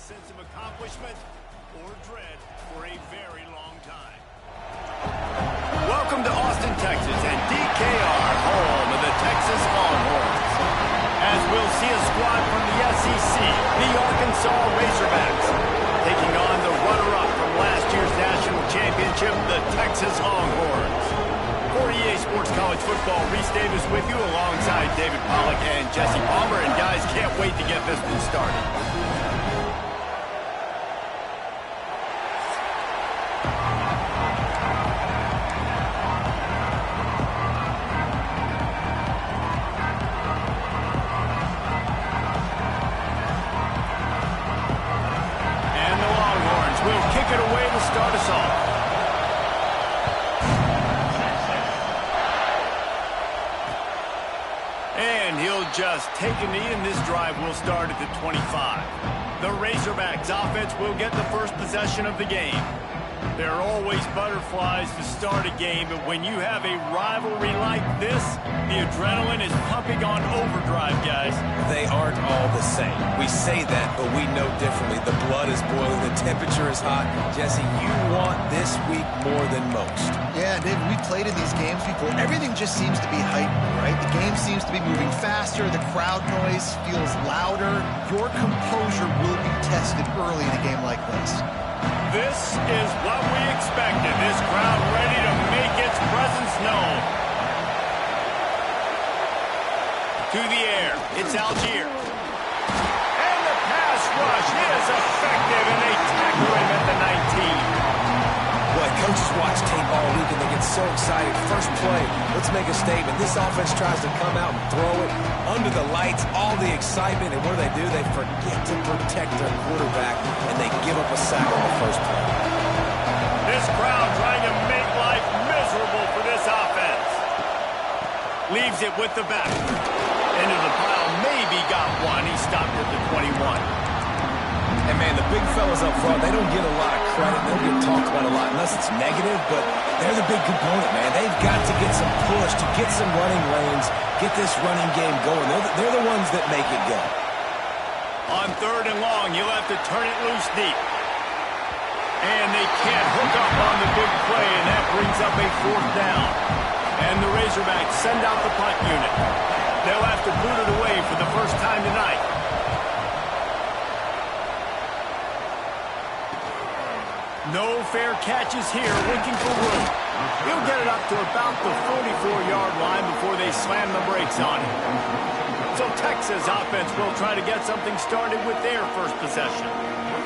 sense of accomplishment or dread for a very long time. Welcome to Austin, Texas, and DKR, home of the Texas Longhorns. As we'll see a squad from the SEC, the Arkansas Razorbacks, taking on the runner-up from last year's national championship, the Texas Longhorns. For EA Sports College Football, Reese Davis with you alongside David Pollack and Jesse Palmer. And guys, can't wait to get this one started. And the Longhorns will kick it away to start us off. And he'll just take a knee, and this drive will start at the 25. The Razorbacks offense will get the first possession of the game. There are always butterflies to start a game, but when you have a rivalry like this, the adrenaline is pumping on overdrive, guys. They aren't all the same. We say that, but we know differently. The blood is boiling. The temperature is hot. Jesse, you want this week more than most. Yeah, David, we played in these games before. Everything just seems to be heightened, right? The game seems to be moving faster. The crowd noise feels louder. Your composure will be tested early in a game like this. This is what we expected. This crowd ready to make its presence known. To the air, it's Algier. And the pass rush is effective, and they tackle him at the 19. Boy, coaches watch tape all week, and they get so excited. First play, let's make a statement. This offense tries to come out and throw it under the lights, all the excitement, and what do? They forget to protect their quarterback, and they give up a sack on the first play. This crowd trying to make life miserable for this offense. Leaves it with the back. Into the pile, maybe got one. He stopped at the 21. And, man, the big fellas up front, they don't get a lot of credit. They don't get talked about a lot unless it's negative, but they're the big component, man. They've got to get some push, to get some running lanes, get this running game going. They're the ones that make it go. On 3rd and long, you'll have to turn it loose deep. And they can't hook up on the big play, and that brings up a 4th down. And the Razorbacks send out the punt unit. They'll have to boot it away for the first time tonight. No fair catches here, looking for room. He'll get it up to about the 44-yard line before they slam the brakes on him. So Texas offense will try to get something started with their first possession.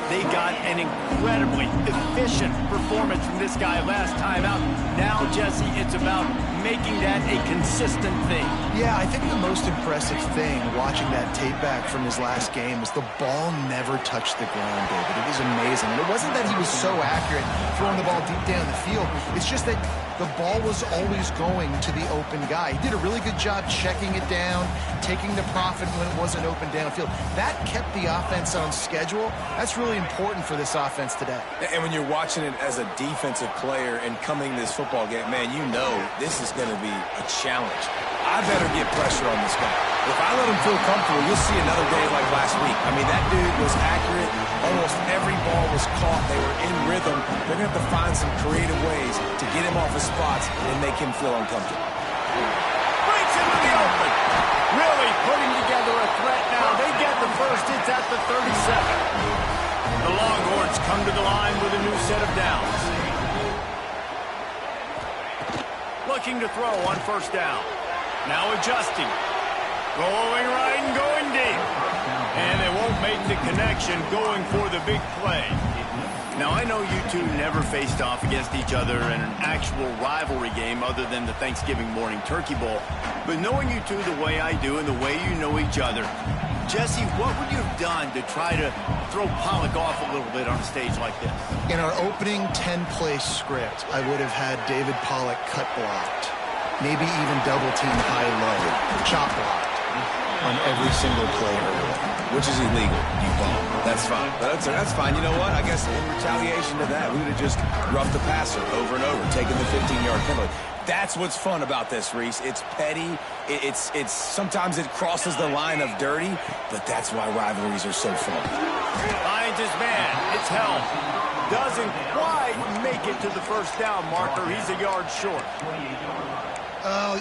They got an incredibly efficient performance from this guy last time out. Now, Jesse, it's about making that a consistent thing. Yeah, I think the most impressive thing watching that tape back from his last game is the ball never touched the ground, David. It was amazing. And it wasn't that he was so accurate throwing the ball deep down the field. It's just that the ball was always going to the open guy. He did a really good job checking it down, taking the profit when it wasn't open downfield. That kept the offense on schedule. That's really important for this offense today. And when you're watching it as a defensive player and coming to this football game, man, you know this is going to be a challenge. I better get pressure on this guy. If I let him feel comfortable, you'll see another day like last week. I mean, that dude was accurate. Almost every ball was caught. They were in rhythm. They're going to have to find some creative ways to get him off his spots and make him feel uncomfortable. Breaks into the open. Really putting together a threat now. They get the first. It's at the 37. The Longhorns come to the line with a new set of downs. Looking to throw on 1st down. Now adjusting. Going right and going deep. And they won't make the connection going for the big play. Now, I know you two never faced off against each other in an actual rivalry game other than the Thanksgiving morning Turkey Bowl. But knowing you two the way I do and the way you know each other, Jesse, what would you have done to try to throw Pollack off a little bit on a stage like this? In our opening 10-play script, I would have had David Pollack cut blocked, maybe even double-team high-low, chop blocked on every single play early. Which is illegal, you bum. That's fine. That's fine. You know what? I guess in retaliation to that, we would have just roughed the passer over and over, taking the 15-yard penalty. That's what's fun about this, Reese. It's petty. It's sometimes it crosses the line of dirty, but that's why rivalries are so fun. Finds his man. It's held. Doesn't quite make it to the first down marker. He's a yard short.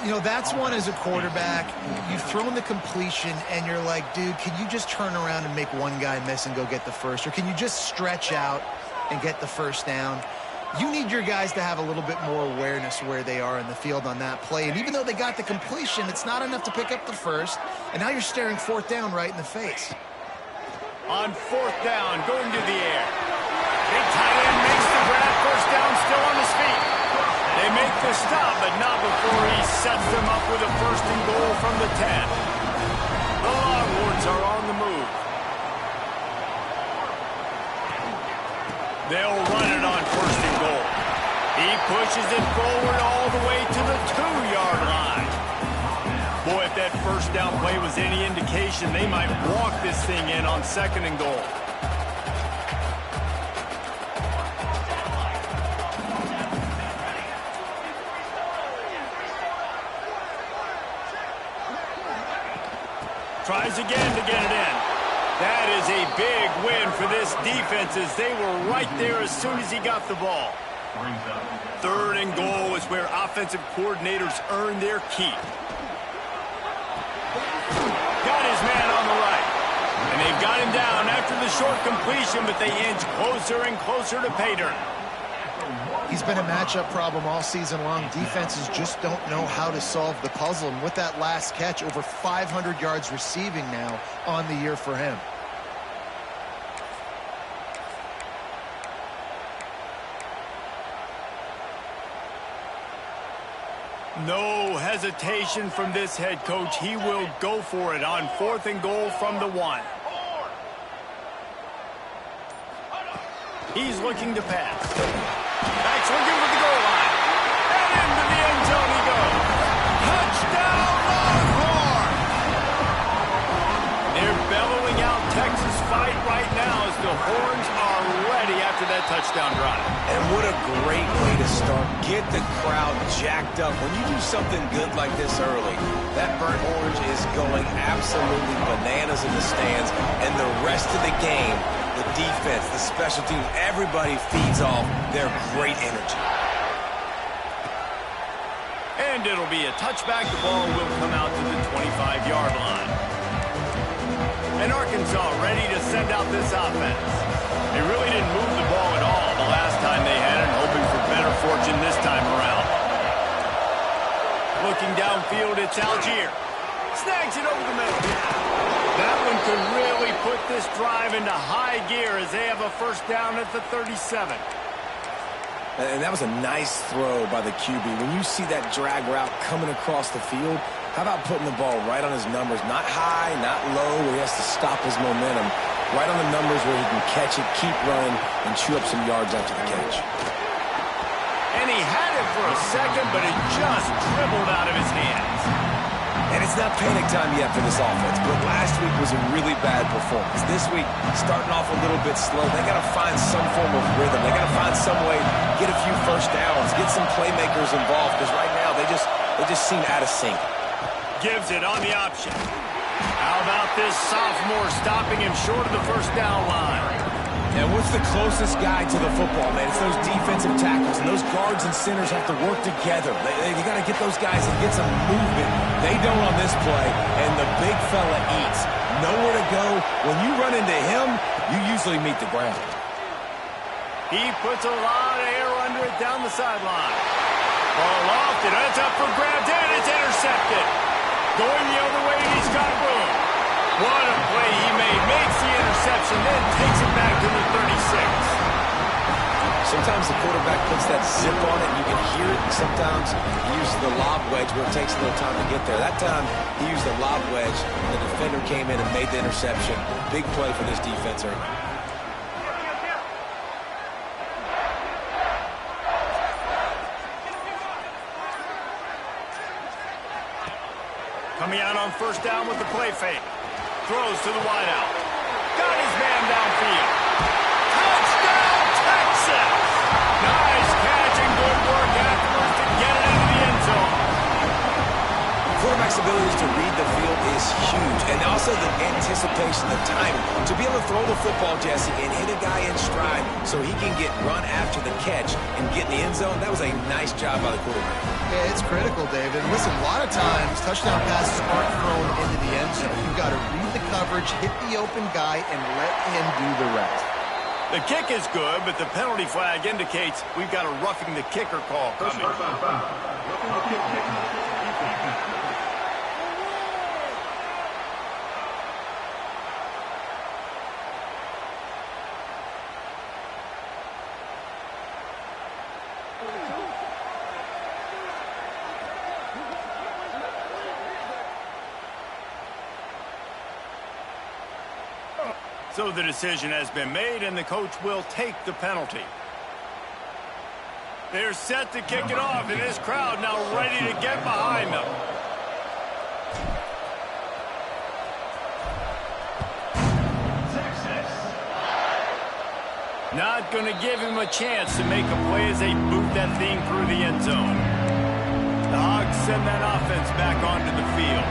You know, that's one as a quarterback. You've thrown the completion, and you're like, dude, can you just turn around and make one guy miss and go get the first? Or can you just stretch out and get the first down? You need your guys to have a little bit more awareness where they are in the field on that play. And even though they got the completion, it's not enough to pick up the first. And now you're staring fourth down right in the face. On fourth down, going to the air. Big tight end makes the grab. First down, still on his feet. They make the stop, but not before he sets them up with a first and goal from the 10. The Longhorns are on the move. They'll run it on first and goal. He pushes it forward all the way to the 2-yard line. Boy, if that first down play was any indication, they might walk this thing in on second and goal. Tries again to get it in. That is a big win for this defense as they were right there as soon as he got the ball. Third and goal is where offensive coordinators earn their keep. Got his man on the right. And they've got him down after the short completion, but they inch closer and closer to pay dirt. He's been a matchup problem all season long. Defenses just don't know how to solve the puzzle. And with that last catch, over 500 yards receiving now on the year for him. No hesitation from this head coach. He will go for it on fourth and goal from the 1. He's looking to pass. Back swinging with the goal line. And into the end zone he goes. Touchdown, Longhorn! They're bellowing out Texas fight right now as the Horns are ready after that touchdown drive. And what a great way to start. Get the crowd jacked up. When you do something good like this early, that burnt orange is going absolutely bananas in the stands. And the rest of the game, the defense, the special teams, everybody feeds off their great energy. And it'll be a touchback. The ball will come out to the 25-yard line. And Arkansas ready to send out this offense. They really didn't move the ball at all the last time they had it, hoping for better fortune this time around. Looking downfield, it's Algier. Snags it over the middle. That one could really put this drive into high gear as they have a first down at the 37. And that was a nice throw by the QB. When you see that drag route coming across the field, how about putting the ball right on his numbers? Not high, not low, where he has to stop his momentum. Right on the numbers where he can catch it, keep running, and chew up some yards after the catch. And he had it for a second, but it just dribbled out of his hands. And it's not panic time yet for this offense, but last week was a really bad performance. This week, starting off a little bit slow. They got to find some form of rhythm. They got to find some way to get a few first downs, get some playmakers involved, because right now they just seem out of sync. Gives it on the option. How about this sophomore stopping him short of the first down line? And what's the closest guy to the football, man? It's those defensive tackles, and those guards and centers have to work together. You got to get those guys and get some movement. They don't on this play, and the big fella eats. Nowhere to go. When you run into him, you usually meet the ground. He puts a lot of air under it down the sideline. Ball off, and it's up for grabs, and it's intercepted. Going the other way, and he's got room. What a play he made. Makes the interception, then takes it back to the 36. Sometimes the quarterback puts that zip on it, and you can hear it. And sometimes he uses the lob wedge where it takes a little time to get there. That time, he used the lob wedge. The defender came in and made the interception. Big play for this defense early. Coming out on first down with the play fake. Throws to the wideout. Got his man downfield. Touchdown, Texas! Nice catch and good work afterwards to get it into the end zone. Quarterback's ability to read the field is huge. And also the anticipation, the timing. To be able to throw the football, Jesse, and hit a guy in stride so he can get run after the catch and get in the end zone, that was a nice job by the quarterback. Yeah, it's critical, David. Listen, a lot of times, touchdown passes aren't thrown into the end zone. You've got to read the coverage, hit the open guy, and let him do the rest. The kick is good, but the penalty flag indicates we've got a roughing the kicker call coming. So the decision has been made, and the coach will take the penalty. They're set to kick it off, and this crowd now ready to get behind them. Not going to give him a chance to make a play as they boot that thing through the end zone. The Hogs send that offense back onto the field.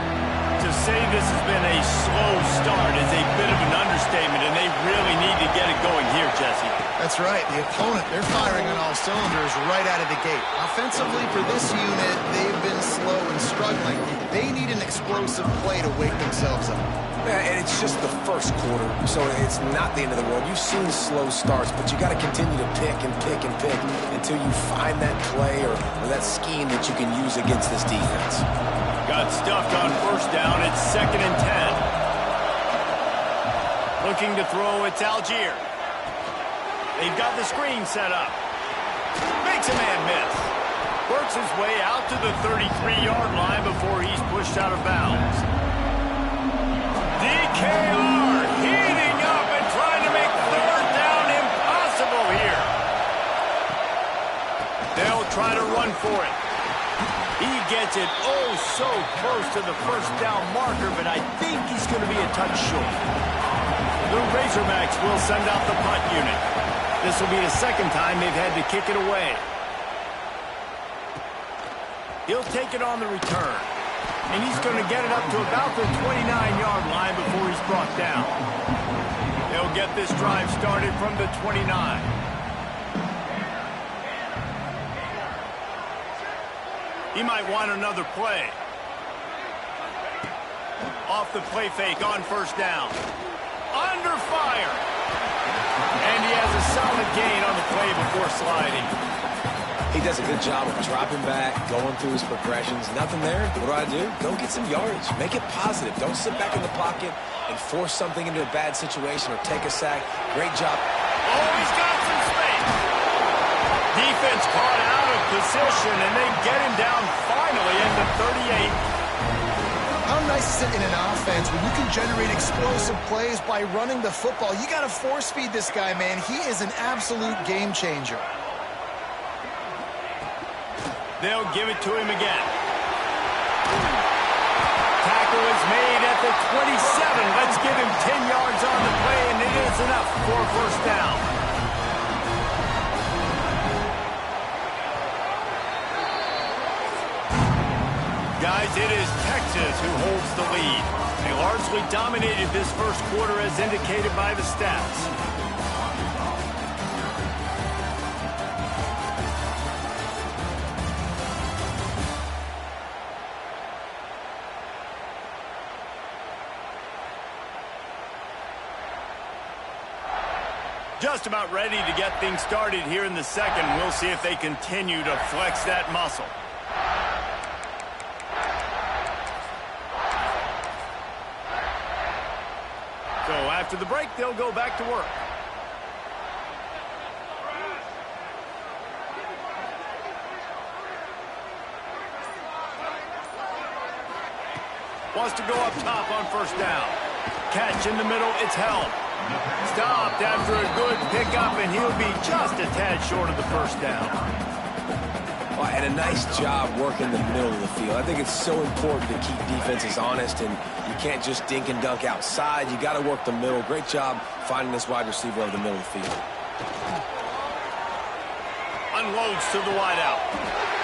To say this has been a slow start is a bit of an understatement, and they really need to get it going here, Jesse. That's right. The opponent, they're firing on all cylinders right out of the gate. Offensively, for this unit, they've been slow and struggling. They need an explosive play to wake themselves up. Yeah, and it's just the first quarter, so it's not the end of the world. You've seen slow starts, but you got to continue to pick and pick and pick until you find that play or that scheme that you can use against this defense. Got stuffed on first down. It's 2nd and 10. Looking to throw, it's Algier. They've got the screen set up. Makes a man miss. Works his way out to the 33-yard line before he's pushed out of bounds. DKR heating up and trying to make 3rd down impossible here. They'll try to run for it. He gets it oh so close to the first down marker, but I think he's going to be a touch short. The Razorbacks will send out the punt unit. This will be the 2nd time they've had to kick it away. He'll take it on the return, and he's going to get it up to about the 29-yard line before he's brought down. They'll get this drive started from the 29. He might want another play. Off the play fake on first down. Under fire. And he has a solid gain on the play before sliding. He does a good job of dropping back, going through his progressions. Nothing there. What do? Go get some yardage. Make it positive. Don't sit back in the pocket and force something into a bad situation or take a sack. Great job. Oh, he's got some space. Defense caught out of position, and they get him down finally at the 38. How nice is it in an offense when you can generate explosive plays by running the football? You got to force feed this guy, man. He is an absolute game changer. They'll give it to him again. Tackle is made at the 27. Let's give him 10 yards on the play, and it is enough for a first down. Guys, it is Texas who holds the lead. They largely dominated this first quarter as indicated by the stats. Just about ready to get things started here in the second. We'll see if they continue to flex that muscle. So after the break, they'll go back to work. Wants to go up top on first down. Catch in the middle, it's held. Stopped after a good pickup, and he'll be just a tad short of the first down. Well, and a nice job working the middle of the field. I think it's so important to keep defenses honest, and you can't just dink and dunk outside. You got to work the middle. Great job finding this wide receiver over the middle of the field. Unloads to the wideout.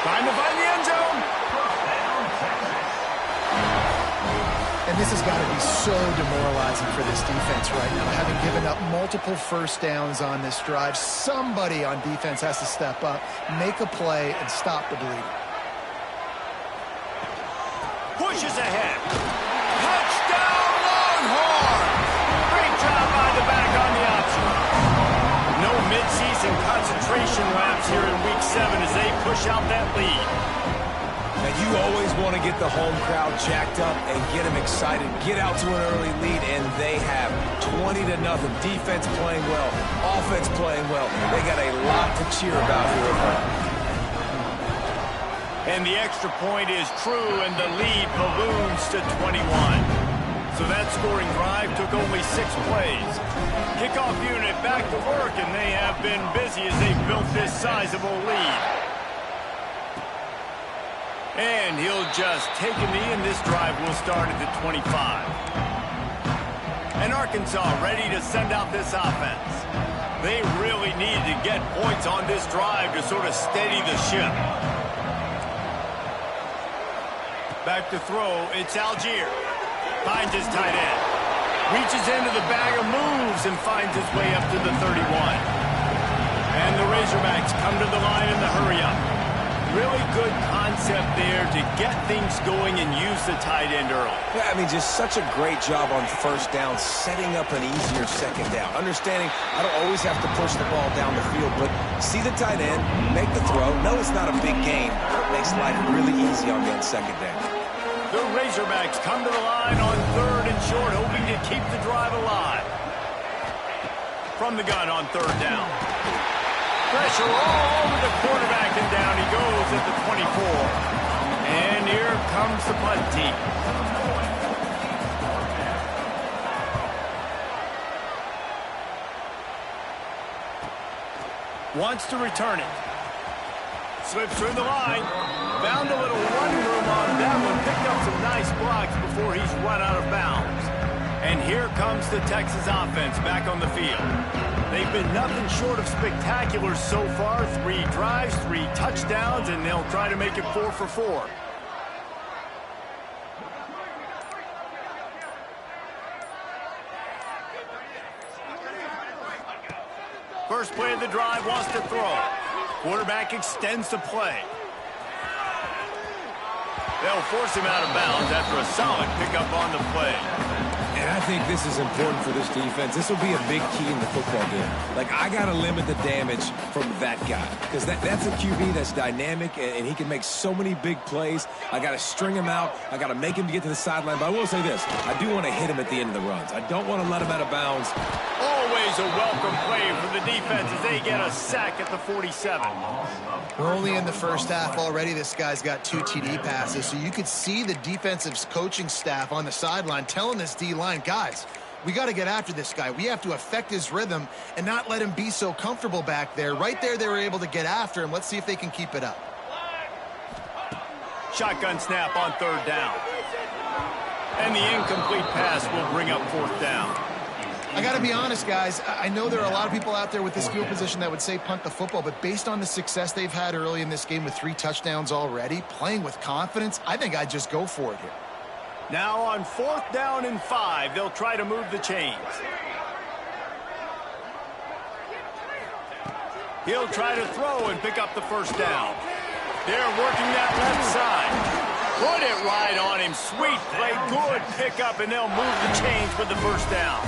Trying to find the end zone. And this has got to be so demoralizing for this defense right now, having given up multiple first downs on this drive. Somebody on defense has to step up, make a play, and stop the bleeding. Pushes ahead. Touchdown, Longhorns! Great job by the back on the option. No midseason concentration laps here in Week 7 as they push out that lead. Now, you always want to get the home crowd jacked up and get them excited. Get out to an early lead, and they have 20-0. Defense playing well, offense playing well. They got a lot to cheer about here at home. And the extra point is true, and the lead balloons to 21. So that scoring drive took only 6 plays. Kickoff unit back to work, and they have been busy as they've built this sizable lead. And he'll just take a knee, and this drive will start at the 25. And Arkansas ready to send out this offense. They really need to get points on this drive to sort of steady the ship. Back to throw, it's Algier. Finds his tight end. Reaches into the bag of moves and finds his way up to the 31. And the Razorbacks come to the line in the hurry-up. Really good concept there to get things going and use the tight end early. Yeah, I mean, just such a great job on first down, setting up an easier second down. Understanding I don't always have to push the ball down the field, but see the tight end, make the throw. No, it's not a big game, but it makes life really easy on that second down. The Razorbacks come to the line on 3rd and short, hoping to keep the drive alive. From the gun on 3rd down. Pressure all over the quarterback, and down he goes at the 24. And here comes the punt team. Wants to return it. Slips through the line. Found a little running room on that one. Picked up some nice blocks before he's run out of bounds. And here comes the Texas offense back on the field. They've been nothing short of spectacular so far. 3 drives, 3 touchdowns, and they'll try to make it 4 for 4. First play of the drive, wants to throw. Quarterback extends the play. They'll force him out of bounds after a solid pickup on the play. And I think this is important for this defense. This will be a big key in the football game. Like, I got to limit the damage from that guy because that's a QB that's dynamic, and he can make so many big plays. I got to string him out. I got to make him get to the sideline. But I will say this. I do want to hit him at the end of the runs. I don't want to let him out of bounds. Always a welcome play for the defense as they get a sack at the 47. We're only in the first half already. This guy's got 2 TD passes, so you could see the defensive coaching staff on the sideline telling this D-line, guys, we got to get after this guy. We have to affect his rhythm and not let him be so comfortable back there. Right there, they were able to get after him. Let's see if they can keep it up. Shotgun snap on 3rd down. And the incomplete pass will bring up 4th down. I got to be honest, guys. I know there are a lot of people out there with this field position that would say punt the football, but based on the success they've had early in this game with 3 touchdowns already, playing with confidence, I think I'd just go for it here. Now on 4th down and 5, they'll try to move the chains. He'll try to throw and pick up the first down. They're working that left side. Put it right on him. Sweet play. Good pickup, and they'll move the chains with the first down.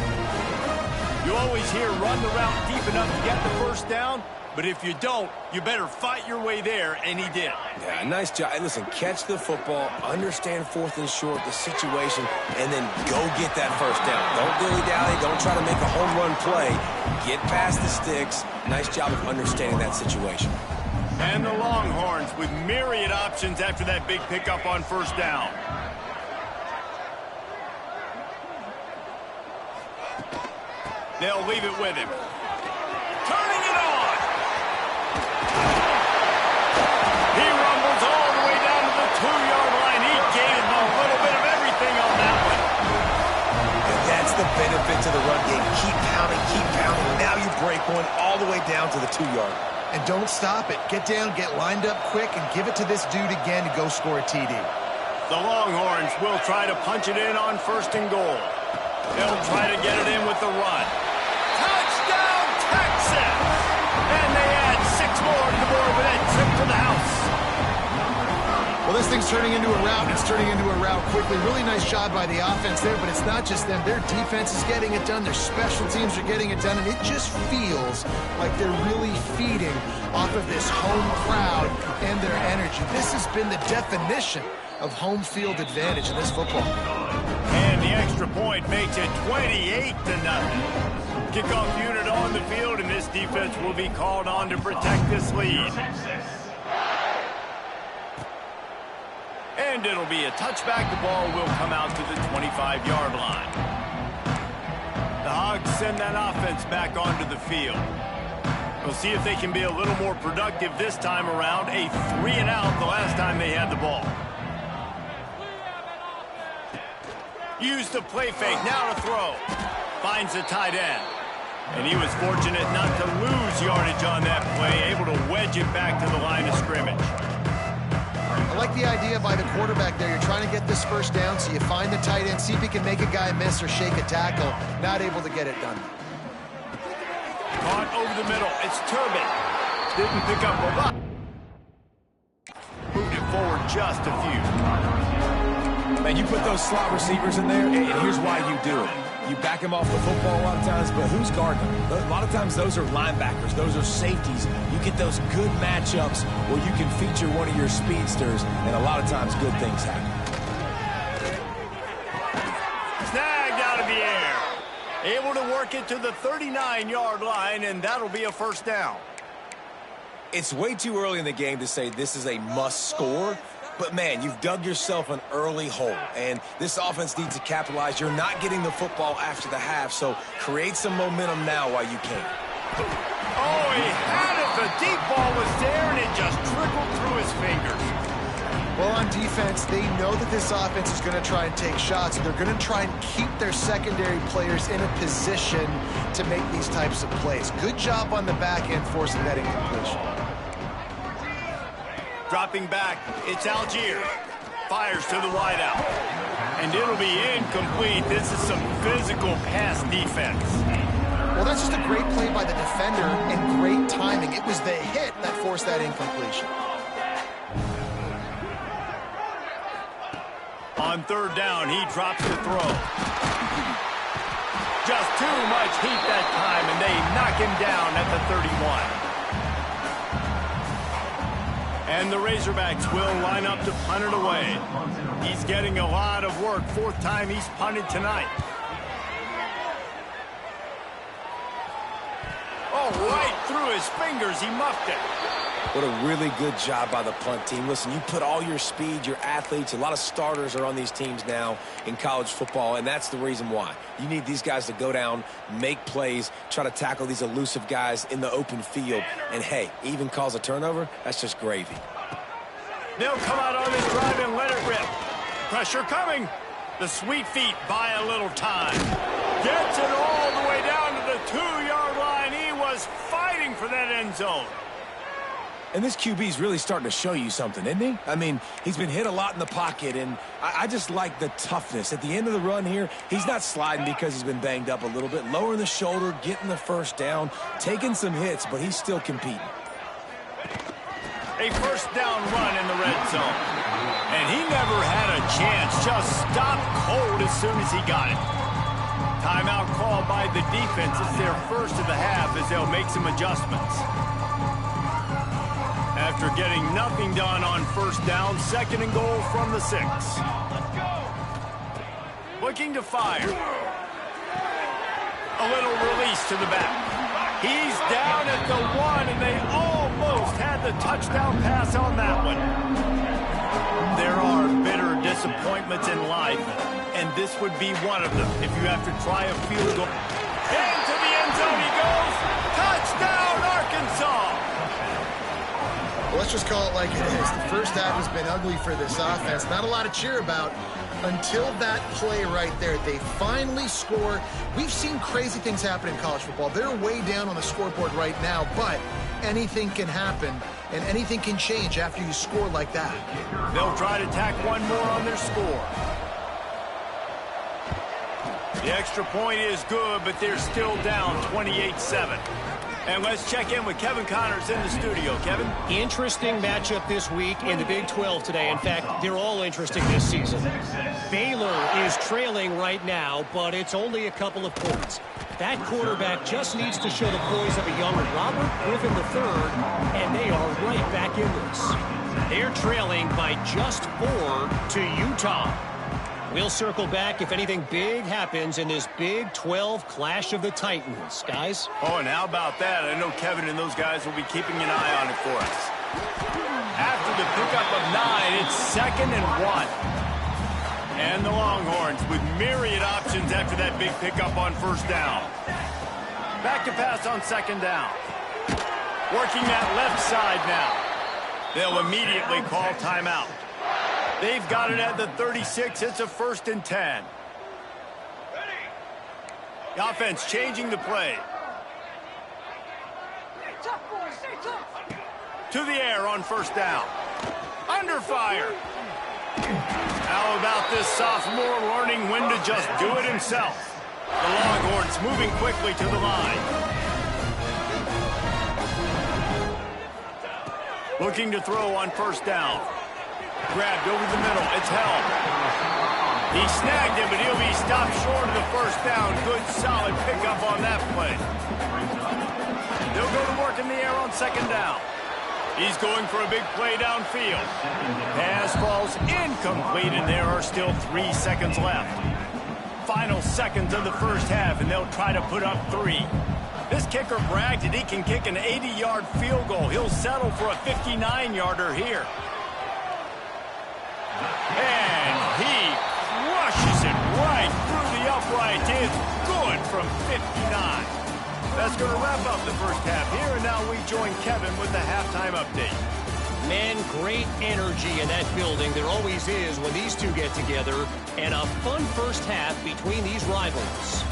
You always hear run the route deep enough to get the first down, but if you don't, you better fight your way there, and he did. Yeah, nice job. Hey, listen, catch the football, understand 4th and short, the situation, and then go get that first down. Don't dilly-dally. Don't try to make a home run play. Get past the sticks. Nice job of understanding that situation. And the Longhorns with myriad options after that big pickup on first down. They'll leave it with him. Turning it on. He rumbles all the way down to the 2-yard line. He gave a little bit of everything on that one. And that's the benefit to the run game. Keep pounding, keep pounding. Now you break one all the way down to the 2-yard. And don't stop it. Get down, get lined up quick, and give it to this dude again to go score a TD. The Longhorns will try to punch it in on 1st and goal. They'll try to get it in with the run. Touchdown, Texas! And they add 6 more to the board with that trip to the house. Well, this thing's turning into a rout, and it's turning into a rout quickly. Really nice job by the offense there, but it's not just them. Their defense is getting it done. Their special teams are getting it done, and it just feels like they're really feeding off of this home crowd and their energy. This has been the definition of home field advantage in this football. And the extra point makes it 28-0. Kickoff unit on the field, and this defense will be called on to protect this lead. And it'll be a touchback. The ball will come out to the 25-yard line. The Hogs send that offense back onto the field. We'll see if they can be a little more productive this time around. A 3-and-out the last time they had the ball. Used the play fake, now to throw. Finds the tight end. And he was fortunate not to lose yardage on that play, able to wedge it back to the line of scrimmage. I like the idea by the quarterback there. You're trying to get this first down, so you find the tight end, see if he can make a guy miss or shake a tackle. Not able to get it done. Caught over the middle. It's Turbin. Didn't pick up a lot. Moved it forward just a few. Man, you put those slot receivers in there, and here's why you do it. You back them off the football a lot of times, but who's guarding them? A lot of times those are linebackers. Those are safeties. You get those good matchups where you can feature one of your speedsters, and a lot of times good things happen. Snagged out of the air. Able to work it to the 39-yard line, and that'll be a 1st down. It's way too early in the game to say this is a must score. But, man, you've dug yourself an early hole, and this offense needs to capitalize. You're not getting the football after the half, so create some momentum now while you can. Oh, he had it. The deep ball was there, and it just trickled through his fingers. Well, on defense, they know that this offense is going to try and take shots, and they're going to try and keep their secondary players in a position to make these types of plays. Good job on the back end forcing that incompletion. Dropping back, it's Algier. Fires to the wideout. And it'll be incomplete. This is some physical pass defense. Well, that's just a great play by the defender and great timing. It was the hit that forced that incompletion. On 3rd down, he drops the throw. Just too much heat that time, and they knock him down at the 31. And the Razorbacks will line up to punt it away. He's getting a lot of work. 4th time he's punted tonight. Oh, right through his fingers. He muffed it. What a really good job by the punt team. Listen, you put all your speed, your athletes, a lot of starters are on these teams now in college football, and that's the reason why. You need these guys to go down, make plays, try to tackle these elusive guys in the open field, and hey, even cause a turnover, that's just gravy. They'll come out on this drive and let it rip. Pressure coming. The sweet feet buy a little time. Gets it all the way down to the 2-yard line. He was fighting for that end zone. And this QB's really starting to show you something, isn't he? I mean, he's been hit a lot in the pocket, and I just like the toughness. At the end of the run here, he's not sliding because he's been banged up a little bit. Lowering the shoulder, getting the 1st down, taking some hits, but he's still competing. A 1st down run in the red zone. And he never had a chance. Just stopped cold as soon as he got it. Timeout called by the defense. It's their 1st of the half as they'll make some adjustments. After getting nothing done on 1st down, 2nd and goal from the 6. Looking to fire. A little release to the back. He's down at the 1, and they almost had the touchdown pass on that one. There are bitter disappointments in life, and this would be one of them if you have to try a field goal. Into the end zone he goes. Touchdown, Arkansas! Well, let's just call it like it is. The 1st half has been ugly for this offense. Not a lot to cheer about until that play right there. They finally score. We've seen crazy things happen in college football. They're way down on the scoreboard right now, but anything can happen and anything can change after you score like that. They'll try to tack one more on their score. The extra point is good, but they're still down 28-7. And let's check in with Kevin Connors in the studio. Kevin? Interesting matchup this week in the Big 12 today. In fact, they're all interesting this season. Baylor is trailing right now, but it's only a couple of points. That quarterback just needs to show the poise of a young Robert Griffin III, and they are right back in this. They're trailing by just 4 to Utah. We'll circle back if anything big happens in this Big 12 Clash of the Titans, guys. Oh, and how about that? I know Kevin and those guys will be keeping an eye on it for us. After the pickup of 9, it's 2nd and 1. And the Longhorns with myriad options after that big pickup on 1st down. Back to pass on 2nd down. Working that left side now. They'll immediately call timeout. They've got it at the 36. It's a 1st and 10. The offense changing the play. To the air on 1st down. Under fire. How about this sophomore learning when to just do it himself? The Longhorns moving quickly to the line. Looking to throw on 1st down. Grabbed over the middle. It's held. He snagged it, but he'll be stopped short of the 1st down. Good, solid pickup on that play. They'll go to work in the air on 2nd down. He's going for a big play downfield. Pass falls incomplete, and there are still 3 seconds left. Final seconds of the 1st half, and they'll try to put up 3. This kicker bragged that he can kick an 80-yard field goal. He'll settle for a 59-yarder here. And he rushes it right through the upright. It's good from 59. That's going to wrap up the 1st half here, and now we join Kevin with the halftime update. Man, great energy in that building. There always is when these two get together, and a fun 1st half between these rivals.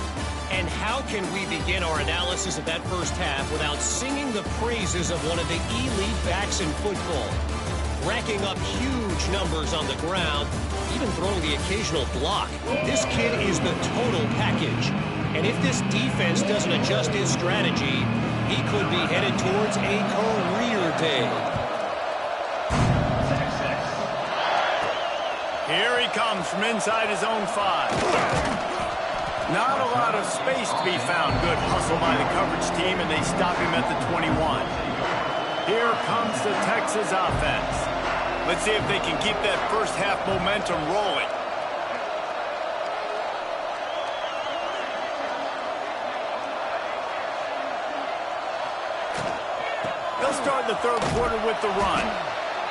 And how can we begin our analysis of that 1st half without singing the praises of one of the elite backs in football? Racking up huge numbers on the ground, even throwing the occasional block. This kid is the total package. And if this defense doesn't adjust his strategy, he could be headed towards a career day. Here he comes from inside his own 5. Not a lot of space to be found. Good hustle by the coverage team, and they stop him at the 21. Here comes the Texas offense. Let's see if they can keep that 1st half momentum rolling. They'll start the 3rd quarter with the run.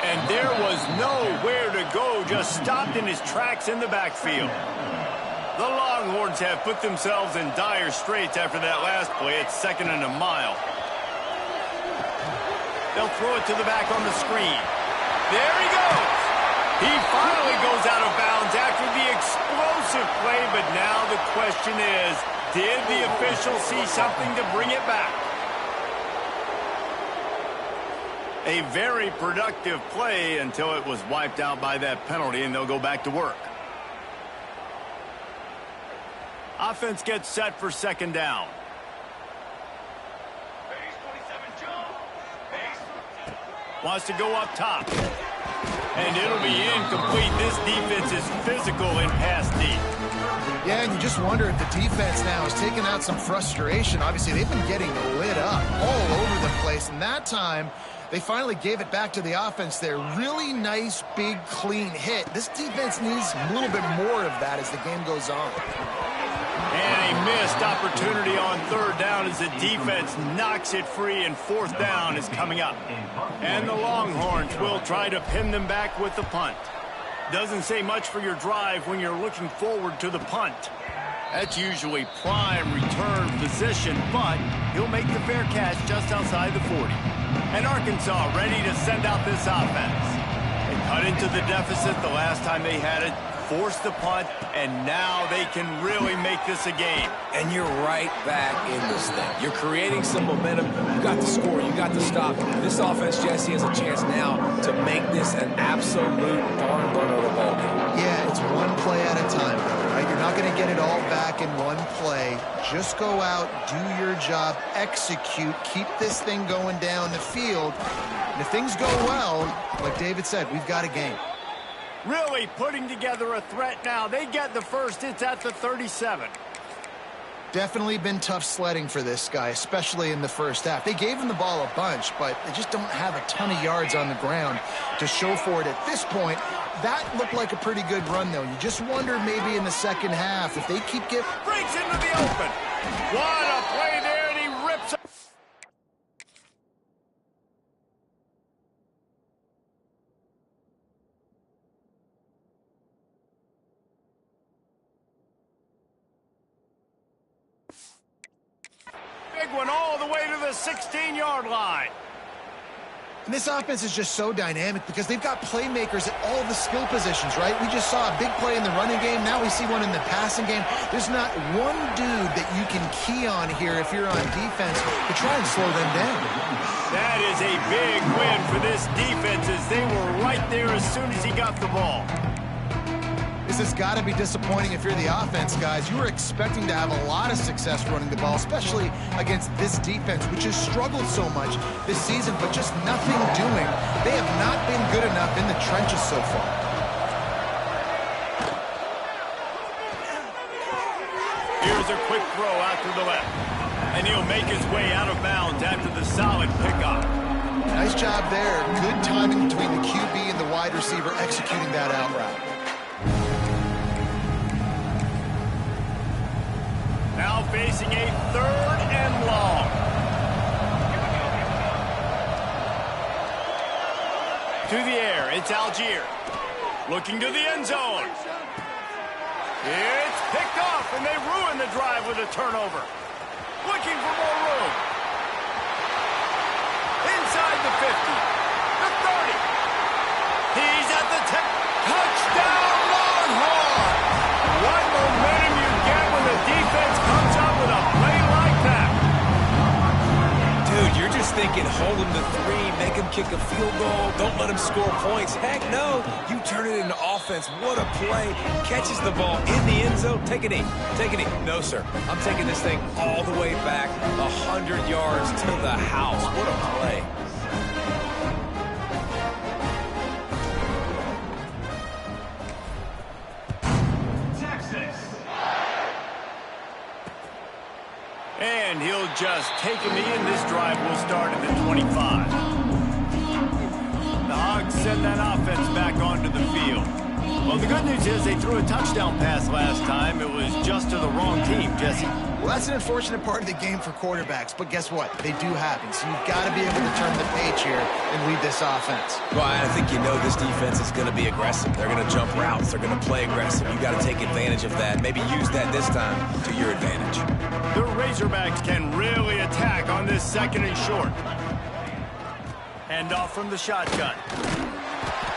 And there was nowhere to go, just stopped in his tracks in the backfield. The Longhorns have put themselves in dire straits after that last play. It's 2nd and a mile. They'll throw it to the back on the screen. There he goes. He finally goes out of bounds after the explosive play, but now the question is, did the official see something to bring it back? A very productive play until it was wiped out by that penalty, and they'll go back to work. Offense gets set for 2nd down. Wants to go up top. And it'll be incomplete. This defense is physical and pass deep. Yeah, and you just wonder if the defense now is taking out some frustration. Obviously, they've been getting lit up all over the place. And that time, they finally gave it back to the offense there. Really nice, big, clean hit. This defense needs a little bit more of that as the game goes on. And a missed opportunity on 3rd down as the defense knocks it free, and 4th down is coming up. And the Longhorns will try to pin them back with the punt. Doesn't say much for your drive when you're looking forward to the punt. That's usually prime return position, but he'll make the fair catch just outside the 40. And Arkansas ready to send out this offense. They cut into the deficit the last time they had it, force the punt, and now they can really make this a game. And you're right back in this thing. You're creating some momentum. You got the score. You got the stop. This offense, Jesse, has a chance now to make this an absolute barn burner of a ball game. Yeah, it's one play at a time, brother, right? You're not going to get it all back in one play. Just go out, do your job, execute, keep this thing going down the field. And if things go well, like David said, we've got a game. Really putting together a threat now. They get the first. It's at the 37. Definitely been tough sledding for this guy, especially in the first half. They gave him the ball a bunch, but they just don't have a ton of yards on the ground to show for it at this point. That looked like a pretty good run, though. You just wonder maybe in the second half if they keep getting... Breaks into the open. What a play there, and he rips up. Big one all the way to the 16-yard line. And this offense is just so dynamic because they've got playmakers at all the skill positions, right? We just saw a big play in the running game. Now we see one in the passing game. There's not one dude that you can key on here if you're on defense to try and slow them down. That is a big win for this defense as they were right there as soon as he got the ball. This has got to be disappointing if you're the offense, guys. You were expecting to have a lot of success running the ball, especially against this defense, which has struggled so much this season, but just nothing doing. They have not been good enough in the trenches so far. Here's a quick throw out to the left. And he'll make his way out of bounds after the solid pickup. Nice job there. Good timing between the QB and the wide receiver executing that out route. Now facing a 3rd and long. To the air, it's Algier. Looking to the end zone. It's picked off, and they ruin the drive with a turnover. Looking for more room. Inside the 50. The 30. He's at the 10. Touchdown, Longhorn! What momentum you get when the defense comes up with a play like that. Dude, you're just thinking, hold him to 3, make him kick a field goal, don't let him score points. Heck no, you turn it into offense. What a play. Catches the ball in the end zone. Take a knee. Take a knee. No, sir. I'm taking this thing all the way back 100 yards to the house. What a play. And he'll just take a knee, and this drive will start at the 25. The Hogs send that offense back onto the field. Well, the good news is they threw a touchdown pass last time. It was just to the wrong team, Jesse. Well, that's an unfortunate part of the game for quarterbacks, but guess what? They do happen, so you've got to be able to turn the page here and lead this offense. Well, I think you know this defense is going to be aggressive. They're going to jump routes. They're going to play aggressive. You got to take advantage of that. Maybe use that this time to your advantage. The Razorbacks can really attack on this 2nd and short. Hand off from the shotgun.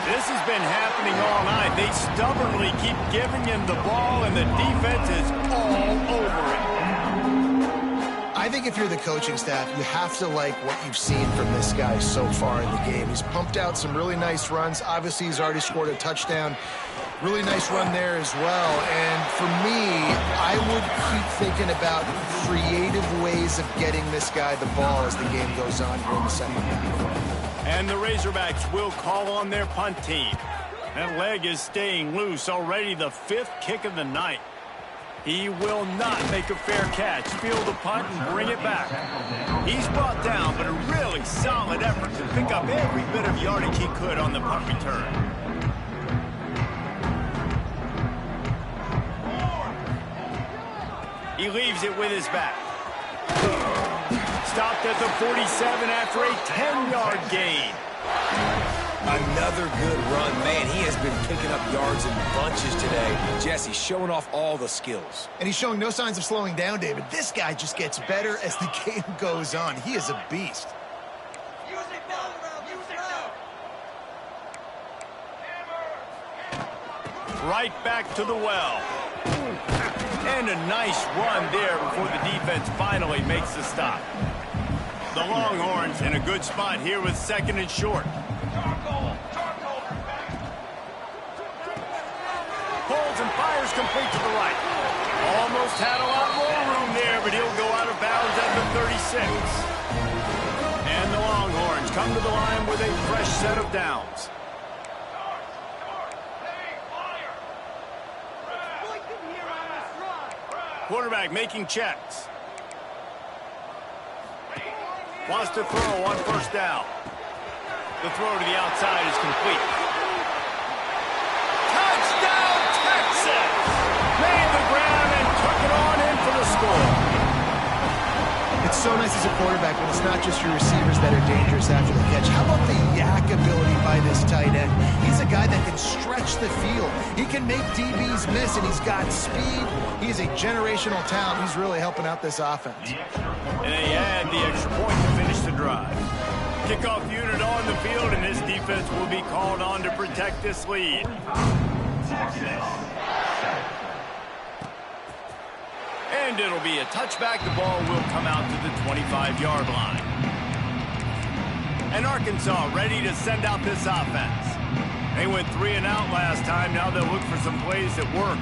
This has been happening all night. They stubbornly keep giving him the ball, and the defense is all over it. I think if you're the coaching staff, you have to like what you've seen from this guy so far in the game. He's pumped out some really nice runs. Obviously, he's already scored a touchdown. Really nice run there as well. And for me, I would keep thinking about creative ways of getting this guy the ball as the game goes on here in the second half. And the Razorbacks will call on their punt team. That leg is staying loose. Already the 5th kick of the night. He will not make a fair catch. Field the punt and bring it back. He's brought down, but a really solid effort to pick up every bit of yardage he could on the punt return. He leaves it with his back. Stopped at the 47 after a 10-yard gain. Another good run. Man, he has been picking up yards in bunches today. Jesse showing off all the skills. And he's showing no signs of slowing down, David. This guy just gets better as the game goes on. He is a beast. Right back to the well. And a nice run there before the defense finally makes the stop. The Longhorns in a good spot here with 2nd and short. Pulls and fires complete to the right. Almost had a lot more room there, but he'll go out of bounds at the 36. And the Longhorns come to the line with a fresh set of downs. Quarterback making checks. Wants to throw on 1st down. The throw to the outside is complete. Touchdown, Texas! Made the ground and took it on in for the score. It's so nice as a quarterback when it's not just your receivers that are dangerous after the catch. How about the yak ability by this tight end? He's a guy that can stretch the field. He can make DBs miss, and he's got speed. He's a generational talent. He's really helping out this offense. And they add the extra point to finish the drive. Kickoff unit on the field, and this defense will be called on to protect this lead. And it'll be a touchback. The ball will come out to the 25-yard line. And Arkansas ready to send out this offense. They went 3 and out last time. Now they'll look for some plays that work.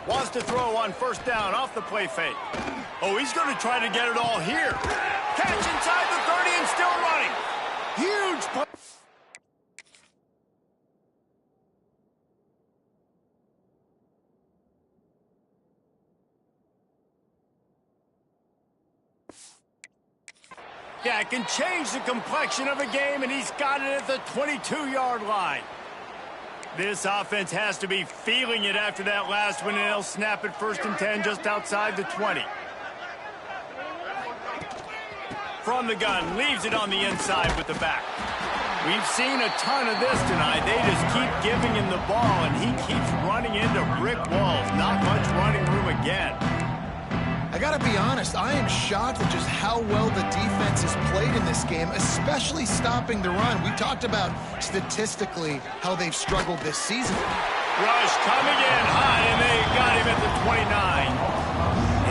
Wants to throw on 1st down off the play fake. Oh, he's going to try to get it all here. Catch inside the 30 and still running. Huge play. Yeah, it can change the complexion of a game, and he's got it at the 22-yard line. This offense has to be feeling it after that last one, and they'll snap it 1st and 10 just outside the 20. From the gun, leaves it on the inside with the back. We've seen a ton of this tonight. They just keep giving him the ball, and he keeps running into brick walls. Not much running room again. I got to be honest, I am shocked at just how well the defense has played in this game, especially stopping the run. We talked about statistically how they've struggled this season. Rush coming in high, and they got him at the 29.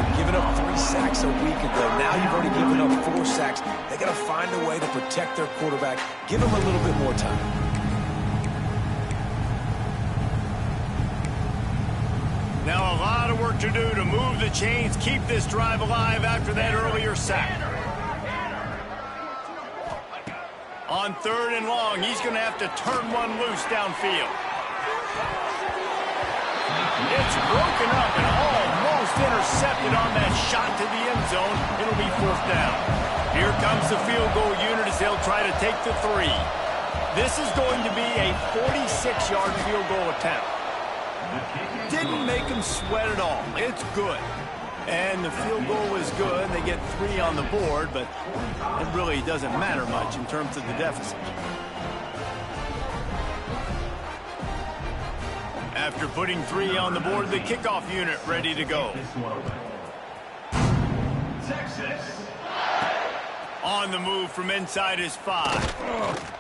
And giving up 3 sacks a week ago. Now you've already given up 4 sacks. They got to find a way to protect their quarterback. Give him a little bit more time. Now a lot of work to do to move the chains, keep this drive alive after that earlier sack. On 3rd and long, he's going to have to turn one loose downfield. It's broken up and almost intercepted on that shot to the end zone. It'll be 4th down. Here comes the field goal unit as they'll try to take the 3. This is going to be a 46-yard field goal attempt. Didn't make them sweat at all. It's good. And the field goal is good. They get 3 on the board, but it really doesn't matter much in terms of the deficit. After putting 3 on the board, the kickoff unit ready to go. Texas. On the move from inside his 5.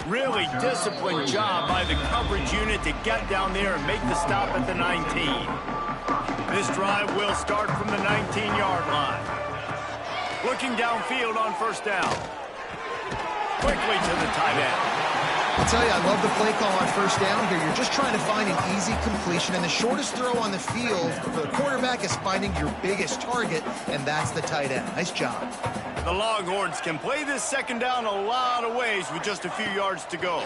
Really disciplined job by the coverage unit to get down there and make the stop at the 19. This drive will start from the 19-yard line. Looking downfield on 1st down. Quickly to the tight end. I'll tell you, I love the play call on 1st down here. You're just trying to find an easy completion, and the shortest throw on the field for the quarterback is finding your biggest target, and that's the tight end. Nice job. The Longhorns can play this 2nd down a lot of ways with just a few yards to go.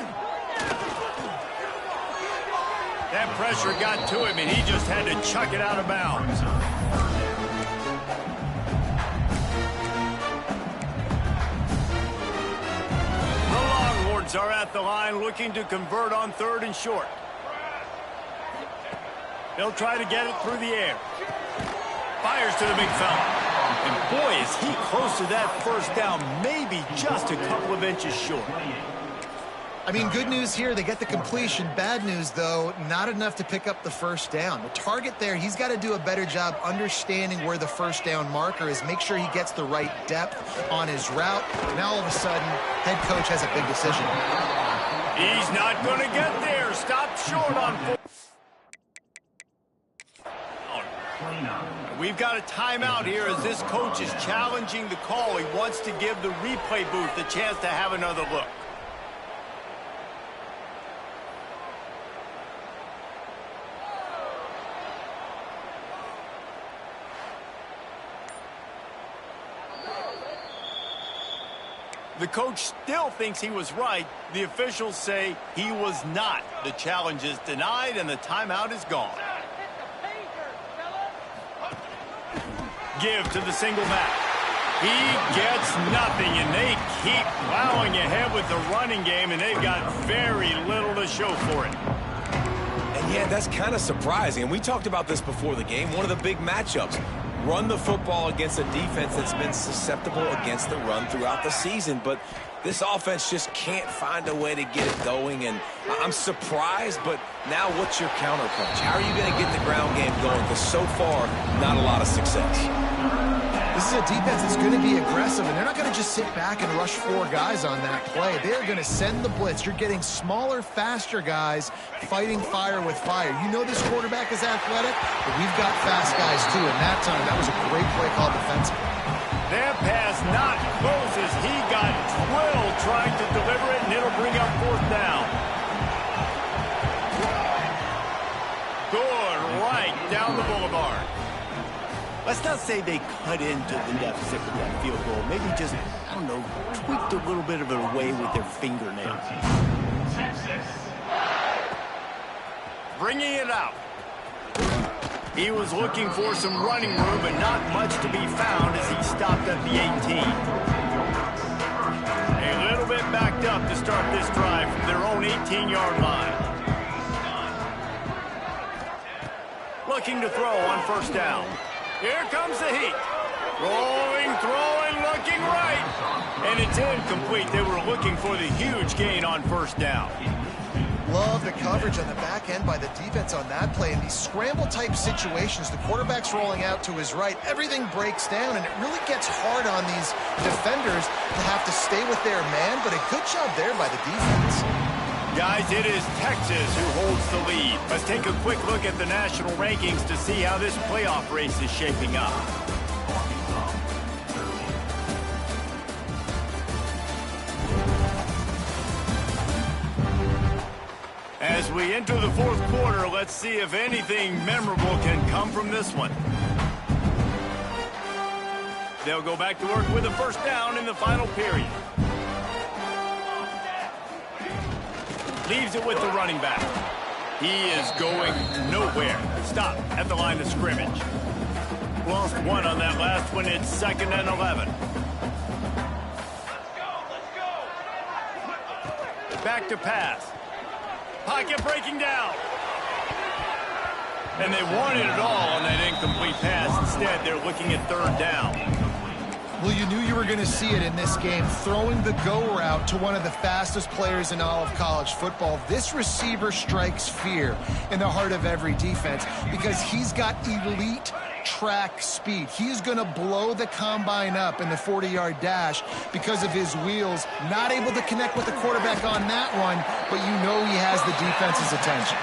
That pressure got to him, and he just had to chuck it out of bounds. The Longhorns are at the line looking to convert on 3rd and short. They'll try to get it through the air. Fires to the big fella. And boy, is he close to that 1st down, maybe just a couple of inches short. I mean, good news here, they get the completion. Bad news, though, not enough to pick up the first down. The target there, he's got to do a better job understanding where the first down marker is, make sure he gets the right depth on his route. Now, all of a sudden, head coach has a big decision. He's not going to get there. Stop short on 4. We've got a timeout here as this coach is challenging the call. He wants to give the replay booth a chance to have another look. The coach still thinks he was right. The officials say he was not. The challenge is denied and the timeout is gone. Give to the single back. He gets nothing, and they keep plowing ahead with the running game, and they've got very little to show for it. And yeah, that's kind of surprising. And we talked about this before the game. One of the big matchups. Run the football against a defense that's been susceptible against the run throughout the season. But this offense just can't find a way to get it going. And I'm surprised, but now what's your counterpunch? How are you going to get the ground game going? Because so far, not a lot of success. This is a defense that's going to be aggressive, and they're not going to just sit back and rush 4 guys on that play. They're going to send the blitz. You're getting smaller, faster guys fighting fire with fire. You know this quarterback is athletic, but we've got fast guys too. And that time, that was a great play call defensively. That pass not close as he got drilled trying to deliver it, and it'll bring up 4th down. Good right down the boulevard. Let's not say they cut into the deficit with that field goal. Maybe just, I don't know, tweaked a little bit of it away with their fingernails. Bringing it out. He was looking for some running room, but not much to be found as he stopped at the 18. A little bit backed up to start this drive from their own 18-yard line. Looking to throw on 1st down. Here comes the heat. Rolling, throwing, looking right. And it's incomplete. They were looking for the huge gain on 1st down. Love the coverage on the back end by the defense on that play. In these scramble-type situations, the quarterback's rolling out to his right. Everything breaks down, and it really gets hard on these defenders to have to stay with their man, but a good job there by the defense. Guys, it is Texas who holds the lead. Let's take a quick look at the national rankings to see how this playoff race is shaping up. As we enter the 4th quarter, let's see if anything memorable can come from this one. They'll go back to work with a 1st down in the final period. Leaves it with the running back. He is going nowhere. Stop at the line of scrimmage. Lost 1 on that last one. It's 2nd and 11. Back to pass. Pocket breaking down. And they wanted it all on that incomplete pass. Instead, they're looking at 3rd down. Well, you knew you were going to see it in this game, throwing the go route to one of the fastest players in all of college football. This receiver strikes fear in the heart of every defense because he's got elite track speed. He's going to blow the combine up in the 40-yard dash because of his wheels. Not able to connect with the quarterback on that one, but you know he has the defense's attention.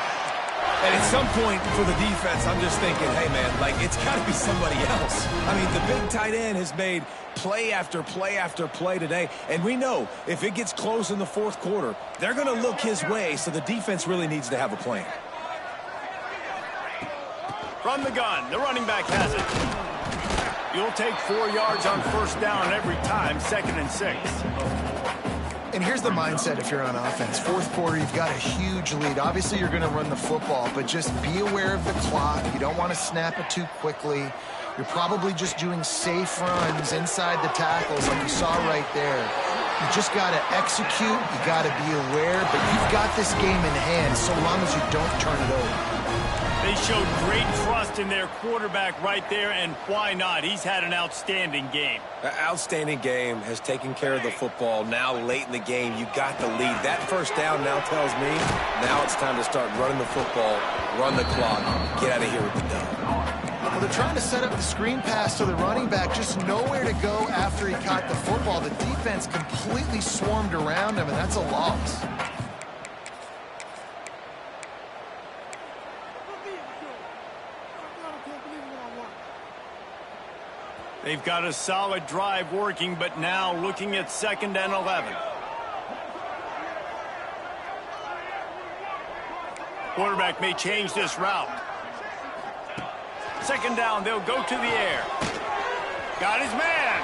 And at some point for the defense, I'm just thinking, hey, man, like, it's got to be somebody else. I mean, the big tight end has made play after play after play today. And we know if it gets close in the 4th quarter, they're going to look his way, so the defense really needs to have a plan. From the gun, the running back has it. You'll take 4 yards on 1st down every time, 2nd and 6. And here's the mindset if you're on offense. 4th quarter, you've got a huge lead. Obviously, you're going to run the football, but just be aware of the clock. You don't want to snap it too quickly. You're probably just doing safe runs inside the tackles like you saw right there. You just got to execute. You got to be aware, but you've got this game in hand so long as you don't turn it over. They showed great trust in their quarterback right there, and why not? He's had an outstanding game. An outstanding game, has taken care of the football. Now late in the game, you got the lead. That first down now tells me now it's time to start running the football, run the clock, get out of here with the dub. Well, they're trying to set up the screen pass to the running back, just nowhere to go after he caught the football. The defense completely swarmed around him, and that's a loss. They've got a solid drive working, but now looking at 2nd and 11. Quarterback may change this route. 2nd down, they'll go to the air. Got his man.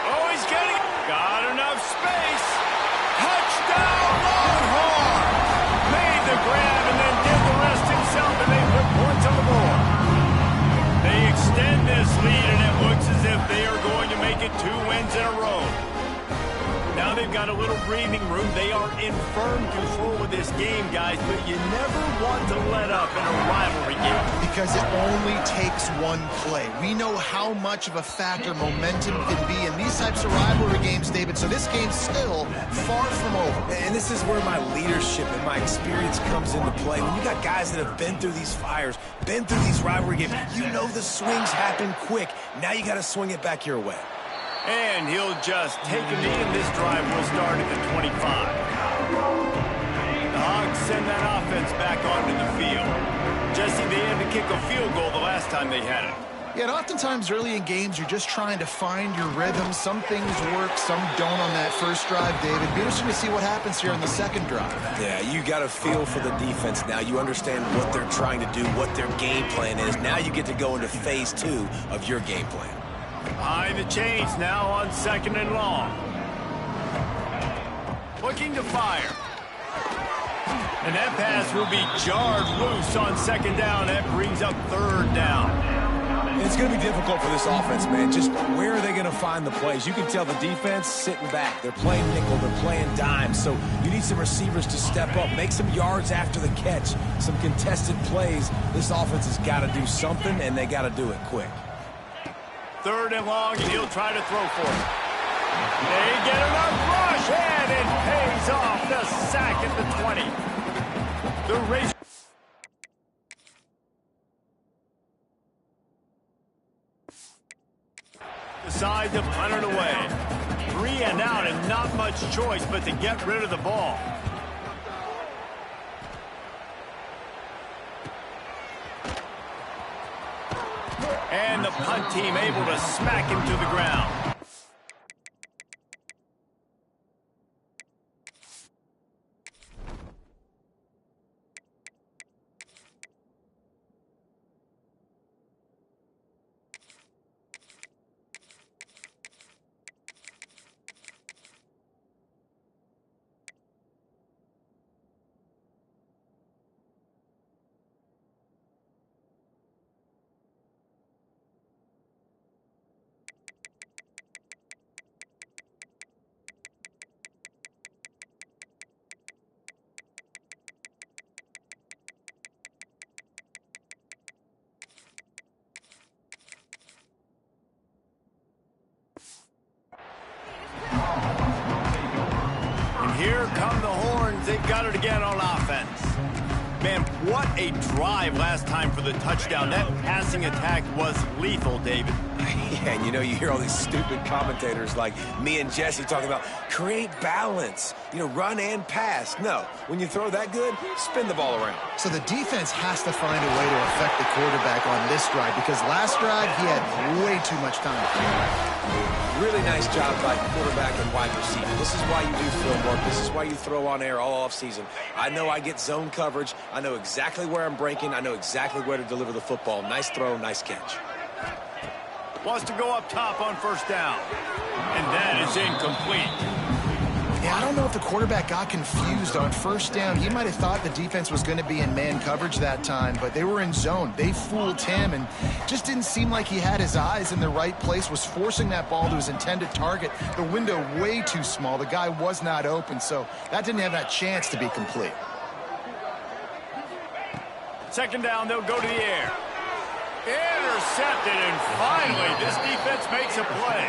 Oh, he's getting it. Got enough space. Touchdown, Longhorn. Made the grab and then did the rest himself, and they put points on the board. They extend this lead, and it looks as if they are going to make it 2 wins in a row. Now they've got a little breathing room. They are in firm control of this game, guys, but you never want to let up in a rivalry game. Because it only takes one play. We know how much of a factor momentum can be in these types of rivalry games, David, so this game's still far from over. And this is where my leadership and my experience comes into play. When you got guys that have been through these fires, been through these rivalry games, you know the swings happen quick. Now you got to swing it back your way. And he'll just take a knee, and this drive will start at the 25. The Hogs send that offense back onto the field. Jesse, they had to kick a field goal the last time they had it. Yeah, and oftentimes early in games, you're just trying to find your rhythm. Some things work, some don't on that first drive, David. Be interesting to see what happens here on the second drive. Yeah, you got a feel for the defense now. You understand what they're trying to do, what their game plan is. Now you get to go into phase 2 of your game plan. Behind the chains now on 2nd and long. Looking to fire. And that pass will be jarred loose on 2nd down. That brings up 3rd down. It's going to be difficult for this offense, man. Just where are they going to find the plays? You can tell the defense sitting back. They're playing nickel. They're playing dime. So you need some receivers to step up, make some yards after the catch, some contested plays. This offense has got to do something, and they got to do it quick. 3rd and long, and he'll try to throw for it. They get enough rush, and it pays off. The sack at the 20. The race. Decide to punt it away. 3 and out, and not much choice but to get rid of the ball. And the punt team able to smack him to the ground. Here come the Horns. They've got it again on offense. Man, what a drive last time for the touchdown. That passing attack was lethal, David. Yeah, and you know, you hear all these stupid commentators like me and Jesse talking about create balance, you know, run and pass. No, when you throw that good, spin the ball around. So the defense has to find a way to affect the quarterback on this drive, because last drive he had way too much time to throw. Really nice job by quarterback and wide receiver. This is why you do film work. This is why you throw on air all offseason. I know I get zone coverage. I know exactly where I'm breaking. I know exactly where to deliver the football. Nice throw, nice catch. Wants to go up top on 1st down. And that is incomplete. Yeah, I don't know if the quarterback got confused on 1st down. He might have thought the defense was going to be in man coverage that time, but they were in zone. They fooled him, and just didn't seem like he had his eyes in the right place, was forcing that ball to his intended target. The window way too small. The guy was not open, so that didn't have that chance to be complete. Second down, they'll go to the air. Intercepted, and finally, this defense makes a play.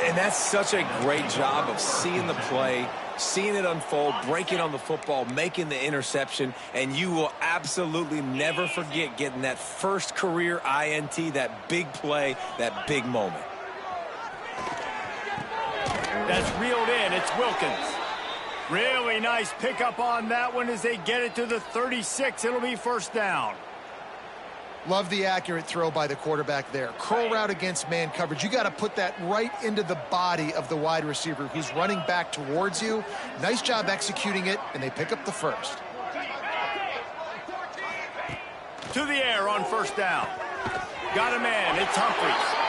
And that's such a great job of seeing the play, seeing it unfold, breaking on the football, making the interception, and you will absolutely never forget getting that first career INT, that big play, that big moment. That's reeled in. It's Wilkins. Really nice pickup on that one as they get it to the 36. It'll be first down. Love the accurate throw by the quarterback there. Curl route against man coverage. You got to put that right into the body of the wide receiver who's running back towards you. Nice job executing it, and they pick up the first. To the air on first down. Got a man. It's Humphries.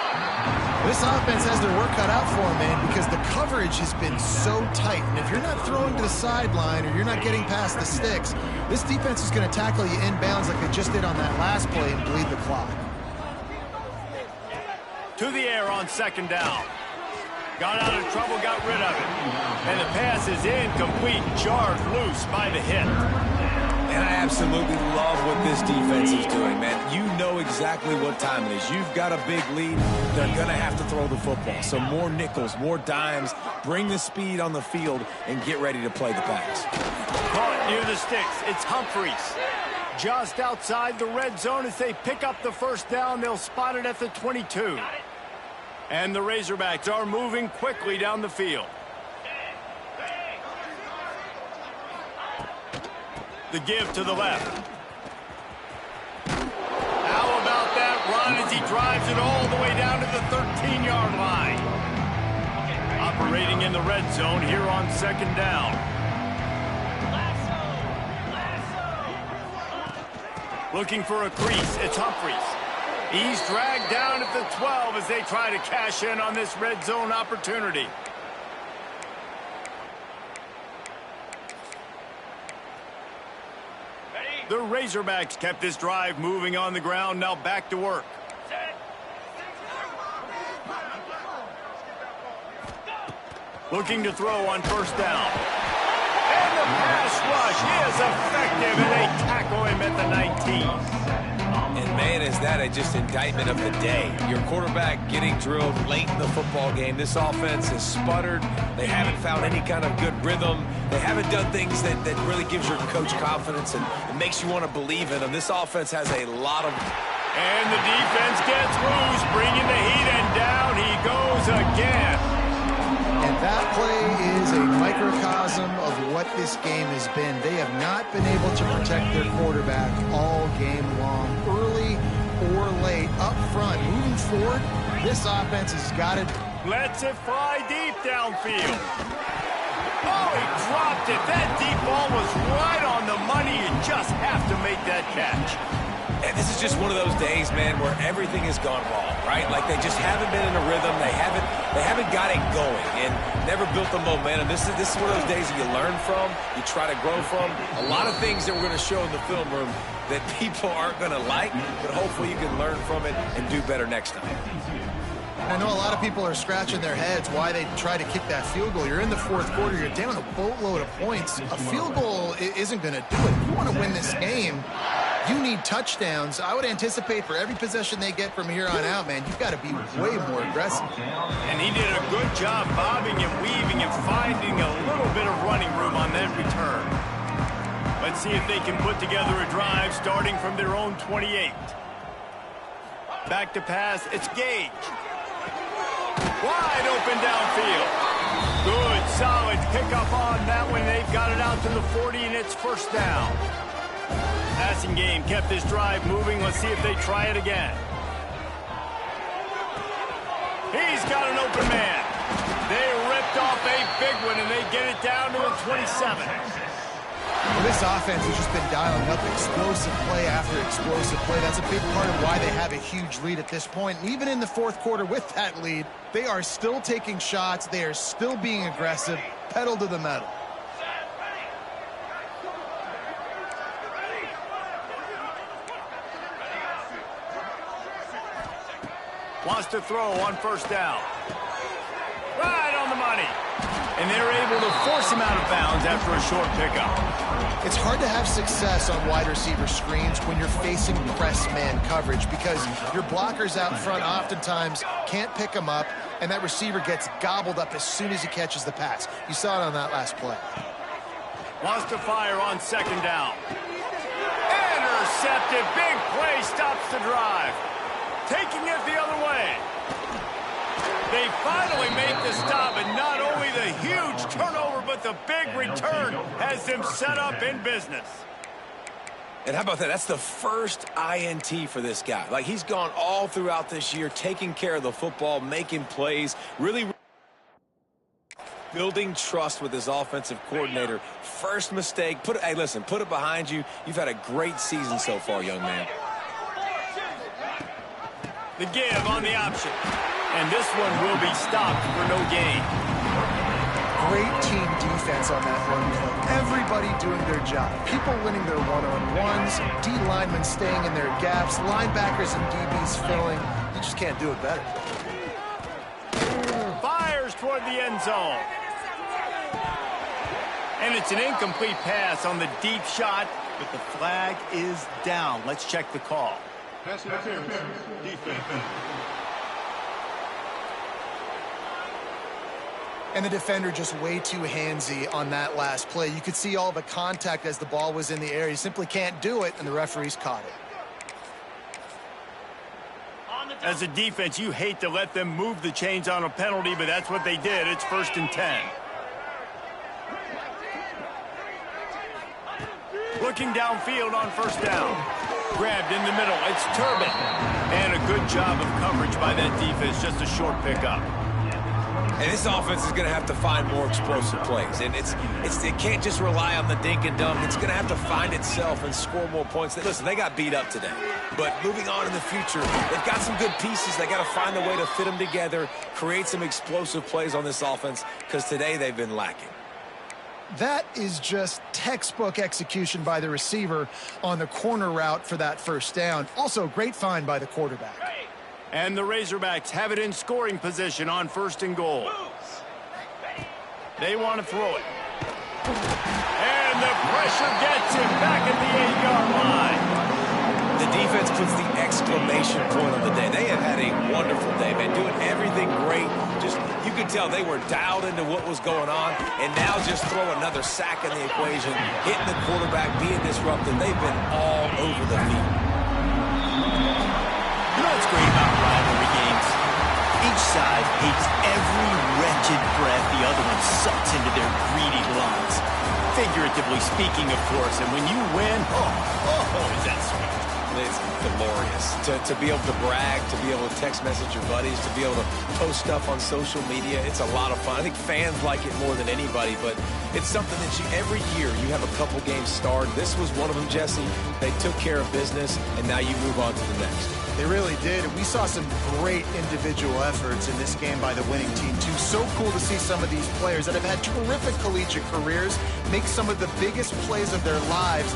This offense has their work cut out for them, man, because the coverage has been so tight. And if you're not throwing to the sideline or you're not getting past the sticks, this defense is going to tackle you inbounds like they just did on that last play and bleed the clock. To the air on second down. Got out of trouble, got rid of it. And the pass is incomplete, jarred loose by the hit. And I absolutely love what this defense is doing, man. You know exactly what time it is. You've got a big lead. They're going to have to throw the football. So more nickels, more dimes, bring the speed on the field, and get ready to play the pass. Caught near the sticks. It's Humphries. Just outside the red zone as they pick up the first down. They'll spot it at the 22. And the Razorbacks are moving quickly down the field. The give to the left. How about that run as he drives it all the way down to the 13-yard line? Operating in the red zone here on second down. Looking for a crease. It's Humphries. He's dragged down at the 12 as they try to cash in on this red zone opportunity. The Razorbacks kept this drive moving on the ground, now back to work. Looking to throw on first down. And the pass rush is effective, and they tackle him at the 19. And man, is that just indictment of the day. Your quarterback getting drilled late in the football game. This offense has sputtered. They haven't found any kind of good rhythm. They haven't done things that really gives your coach confidence and it makes you want to believe in them. This offense has a lot of... And the defense gets loose, bringing the heat, and down he goes again. And that play is a microcosm of what this game has been. They have not been able to protect their quarterback all game long, early or late, up front. Moving forward, this offense has got it. Lets it fly deep downfield. Oh, he dropped it. That deep ball was right on the money. You just have to make that catch. And this is just one of those days, man, where everything has gone wrong, right? Like they just haven't been in a rhythm. They haven't got it going and never built the momentum. This is one of those days that you learn from, you try to grow from. A lot of things that we're going to show in the film room that people aren't going to like, but hopefully you can learn from it and do better next time. I know a lot of people are scratching their heads why they try to kick that field goal. You're in the fourth quarter. You're down a boatload of points. A field goal isn't going to do it. If you want to win this game, you need touchdowns. I would anticipate for every possession they get from here on out, man, you've got to be way more aggressive. And he did a good job bobbing and weaving and finding a little bit of running room on that return. Let's see if they can put together a drive starting from their own 28. Back to pass. It's Gage. Wide open downfield. Good, solid pickup on that one. They've got it out to the 40, and it's first down. Passing game kept this drive moving. Let's see if they try it again. He's got an open man. They ripped off a big one, and they get it down to the 27. Well, this offense has just been dialing up explosive play after explosive play. That's a big part of why they have a huge lead at this point. And even in the fourth quarter with that lead, they are still taking shots. They are still being aggressive, pedal to the metal. Wants to throw on first down. Right on the money. And they're able to force him out of bounds after a short pickup. It's hard to have success on wide receiver screens when you're facing press man coverage because your blockers out front oftentimes can't pick them up, and that receiver gets gobbled up as soon as he catches the pass. You saw it on that last play. Wants to fire on second down. Intercepted. Big play stops the drive. Taking it the other way. They finally make the stop, and not only the huge turnover, but the big return has them set up in business. And how about that? That's the first INT for this guy. Like, he's gone all throughout this year, taking care of the football, making plays, really building trust with his offensive coordinator. First mistake, hey, listen, put it behind you. You've had a great season so far, young man. The give on the option. And this one will be stopped for no gain. Great team defense on that run play. Everybody doing their job. People winning their one-on-ones, D linemen staying in their gaps, linebackers and DBs filling. You just can't do it better. Fires toward the end zone. And it's an incomplete pass on the deep shot, but the flag is down. Let's check the call. Pass interference. Defense. And the defender just way too handsy on that last play. You could see all the contact as the ball was in the air. You simply can't do it, and the referees caught it. As a defense, you hate to let them move the chains on a penalty, but that's what they did. It's 1st and 10. Looking downfield on 1st down. Grabbed in the middle. It's Turbin. And a good job of coverage by that defense. Just a short pickup. And this offense is going to have to find more explosive plays. And it can't just rely on the dink and dunk. It's going to have to find itself and score more points. Listen, they got beat up today. But moving on in the future, they've got some good pieces. They got to find a way to fit them together, create some explosive plays on this offense, because today they've been lacking. That is just textbook execution by the receiver on the corner route for that 1st down. Also, great find by the quarterback. And the Razorbacks have it in scoring position on 1st and goal. They want to throw it. And the pressure gets him back at the 8-yard line. The defense puts the exclamation point on the day. They have had a wonderful day, man, doing everything great. Just, you could tell they were dialed into what was going on, and now just throw another sack in the equation, hitting the quarterback, being disruptive. They've been all over the field. You know what's great about rivalry games? Each side hates every wretched breath the other one sucks into their greedy lungs. Figuratively speaking, of course, and when you win, is that sweet. It's glorious to be able to brag, to be able to text message your buddies, to be able to post stuff on social media. It's a lot of fun. I think fans like it more than anybody, but it's something that every year you have a couple games starred. This was one of them, Jesse. They took care of business, and now you move on to the next. They really did. We saw some great individual efforts in this game by the winning team, too. So cool to see some of these players that have had terrific collegiate careers make some of the biggest plays of their lives.